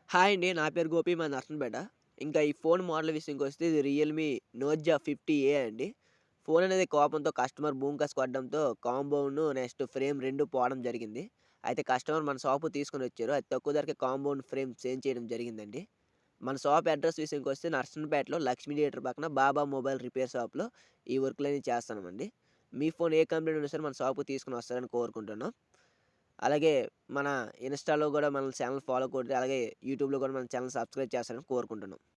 Hi అండి. నా పేరు గోపి. మాది నర్సంపేట. ఇంకా ఈ ఫోన్ మోడల్ విషయంకొస్తే ఇది రియల్‌మీ నోర్జా 50ఏ అండి. ఫోన్ అనేది కోపంతో కస్టమర్ బూమ్ కొట్టడంతో కాంబోను నెక్స్ట్ ఫ్రేమ్ 2 పోవడం జరిగింది. అయితే కస్టమర్ మన షాపుకి తీసుకొనొచ్చారు. అతి తక్కువ ధరకే కాంబోండ్ ఫ్రేమ్ చేంజ్ చేయడం జరిగిందండి. మన షాప్ అడ్రెస్ విషయంకొస్తే నర్సంపేటలో లక్ష్మీ థియేటర్ పక్కన బాబా మొబైల్ రిపేర్ షాప్‌లో ఈ వర్కులన్నీ చేస్తామండి. మీ ఫోన్ ఏ కంప్లెయింట్ ఉన్నా సరే మన షాపుకి తీసుకొనొస్తారని కోరుకుంటున్నాం. అలాగే మన ఇన్‌స్టాలో గూడా మన ఛానెల్ ఫాలో కొడితే అలాగే యూట్యూబ్‌లో గూడా మన ఛానెల్ సబ్స్క్రైబ్ చేస్తారని కోరుకుంటున్నాం.